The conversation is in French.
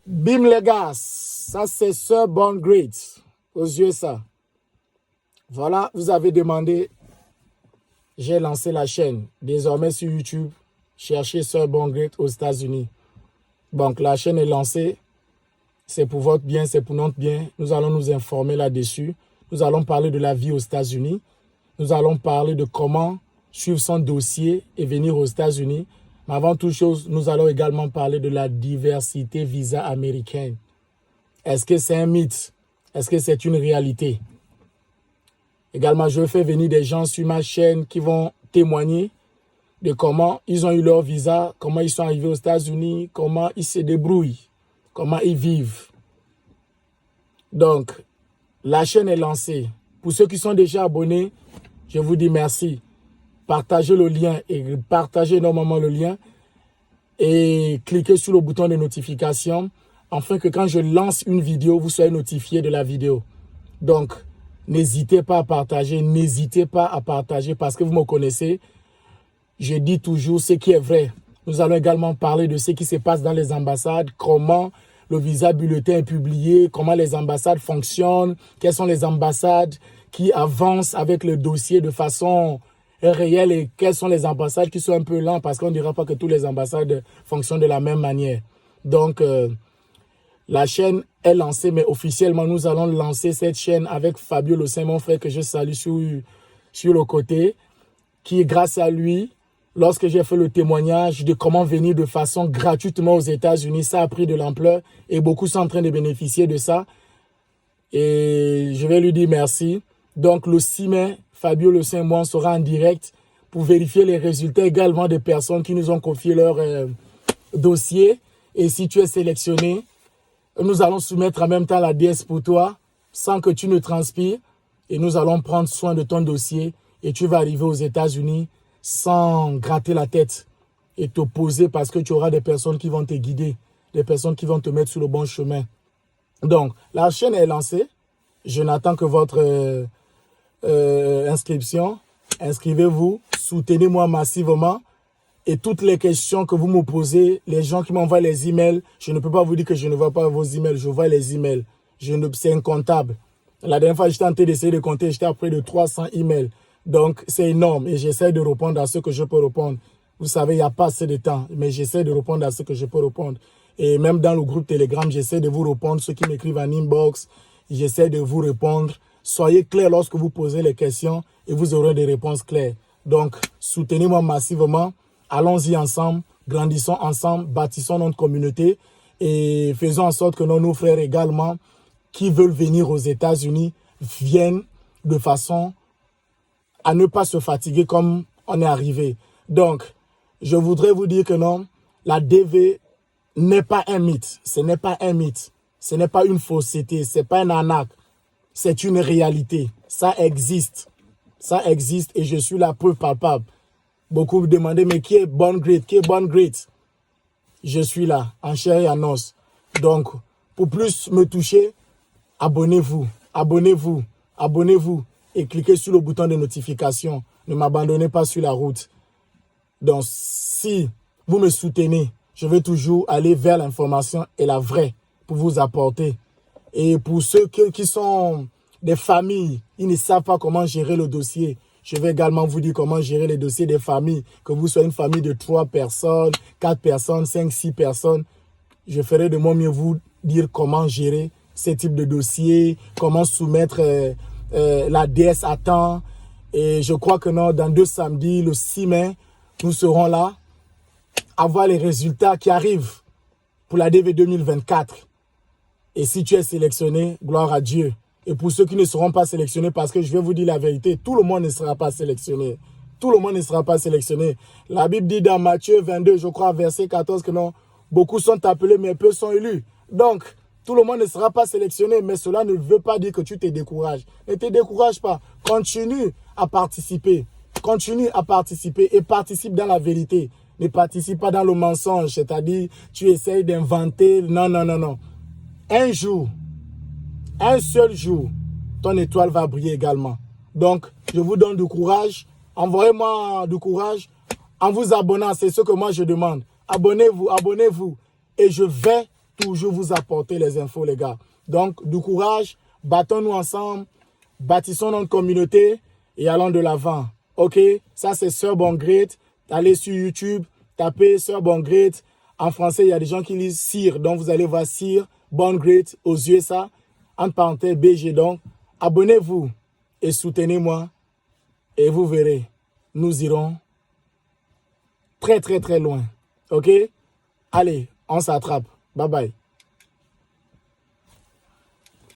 Bim les gars, ça c'est Sir Born Great aux USA. Voilà, vous avez demandé, j'ai lancé la chaîne. Désormais sur YouTube, cherchez Sir Born Great aux États-Unis. Donc la chaîne est lancée, c'est pour votre bien, c'est pour notre bien. Nous allons nous informer là-dessus. Nous allons parler de la vie aux États-Unis. Nous allons parler de comment suivre son dossier et venir aux États-Unis. Mais avant toute chose, nous allons également parler de la diversité visa américaine. Est-ce que c'est un mythe? Est-ce que c'est une réalité? Également, je vais faire venir des gens sur ma chaîne qui vont témoigner de comment ils ont eu leur visa, comment ils sont arrivés aux États-Unis, comment ils se débrouillent, comment ils vivent. Donc, la chaîne est lancée. Pour ceux qui sont déjà abonnés, je vous dis merci. Partagez le lien et partagez énormément le lien et cliquez sur le bouton de notification afin que quand je lance une vidéo, vous soyez notifié de la vidéo. Donc, n'hésitez pas à partager, n'hésitez pas à partager parce que vous me connaissez. Je dis toujours ce qui est vrai. Nous allons également parler de ce qui se passe dans les ambassades, comment le visa bulletin est publié, comment les ambassades fonctionnent, quelles sont les ambassades qui avancent avec le dossier de façon réelle et quelles sont les ambassades qui sont un peu lentes parce qu'on ne dira pas que toutes les ambassades fonctionnent de la même manière. Donc, la chaîne est lancée, mais officiellement, nous allons lancer cette chaîne avec Fabio Lossin, mon frère que je salue sur le côté, qui, grâce à lui, lorsque j'ai fait le témoignage de comment venir de façon gratuitement aux États-Unis, ça a pris de l'ampleur et beaucoup sont en train de bénéficier de ça. Et je vais lui dire merci. Donc, le 6 mai, Fabio Lossin et moi, on sera en direct pour vérifier les résultats également des personnes qui nous ont confié leur dossier. Et si tu es sélectionné, nous allons soumettre en même temps la DS pour toi sans que tu ne transpires. Et nous allons prendre soin de ton dossier et tu vas arriver aux États-Unis sans gratter la tête et t'opposer parce que tu auras des personnes qui vont te guider, des personnes qui vont te mettre sur le bon chemin. Donc, la chaîne est lancée. Je n'attends que votre inscription. Inscrivez-vous, soutenez-moi massivement. Et toutes les questions que vous me posez, les gens qui m'envoient les emails, je ne peux pas vous dire que je ne vois pas vos emails, je vois les emails. C'est incontable. La dernière fois, j'étais en train d'essayer de compter, j'étais à près de 300 emails. Donc, c'est énorme et j'essaie de répondre à ce que je peux répondre. Vous savez, il n'y a pas assez de temps, mais j'essaie de répondre à ce que je peux répondre. Et même dans le groupe Telegram, j'essaie de vous répondre, ceux qui m'écrivent en inbox, j'essaie de vous répondre. Soyez clairs lorsque vous posez les questions et vous aurez des réponses claires. Donc, soutenez-moi massivement. Allons-y ensemble, grandissons ensemble, bâtissons notre communauté et faisons en sorte que nos frères également qui veulent venir aux États-Unis viennent de façon à ne pas se fatiguer comme on est arrivé. Donc, je voudrais vous dire que non, la DV n'est pas un mythe. Ce n'est pas un mythe. Ce n'est pas une fausseté. Ce n'est pas un arnaque. C'est une réalité. Ça existe. Ça existe et je suis la preuve palpable. Beaucoup me demandaient, mais qui est Born Great? Qui est Born Great? Je suis là, en chair et en os. Donc, pour plus me toucher, abonnez-vous, abonnez-vous, abonnez-vous et cliquez sur le bouton de notification. Ne m'abandonnez pas sur la route. Donc, si vous me soutenez, je vais toujours aller vers l'information et la vraie pour vous apporter. Et pour ceux qui sont des familles, ils ne savent pas comment gérer le dossier. Je vais également vous dire comment gérer les dossiers des familles. Que vous soyez une famille de 3 personnes, 4 personnes, 5, 6 personnes. Je ferai de mon mieux vous dire comment gérer ces types de dossiers, comment soumettre la DS à temps. Et je crois que non, dans 2 samedis, le 6 mai, nous serons là à voir les résultats qui arrivent pour la DV 2024. Et si tu es sélectionné, gloire à Dieu. Et pour ceux qui ne seront pas sélectionnés, parce que je vais vous dire la vérité, tout le monde ne sera pas sélectionné. Tout le monde ne sera pas sélectionné. La Bible dit dans Matthieu 22, je crois, verset 14, que non, beaucoup sont appelés, mais peu sont élus. Donc, tout le monde ne sera pas sélectionné, mais cela ne veut pas dire que tu te décourages. Ne te décourage pas. Continue à participer. Continue à participer et participe dans la vérité. Ne participe pas dans le mensonge, c'est-à-dire tu essayes d'inventer. Non, non, non, non. Un jour, un seul jour, ton étoile va briller également. Donc, je vous donne du courage. Envoyez-moi du courage en vous abonnant. C'est ce que moi je demande. Abonnez-vous, abonnez-vous. Et je vais toujours vous apporter les infos, les gars. Donc, du courage, battons-nous ensemble, bâtissons notre communauté et allons de l'avant. OK? Ça, c'est Sœur Bon-Grete. Allez sur YouTube, tapez Sœur Bon-Grete. En français, il y a des gens qui lisent Sir. Donc, vous allez voir Sir Bon-Grete aux USA. Entre parenthèses, BG. Donc, abonnez-vous et soutenez-moi. Et vous verrez, nous irons très, très, très loin. OK? Allez, on s'attrape. Bye bye.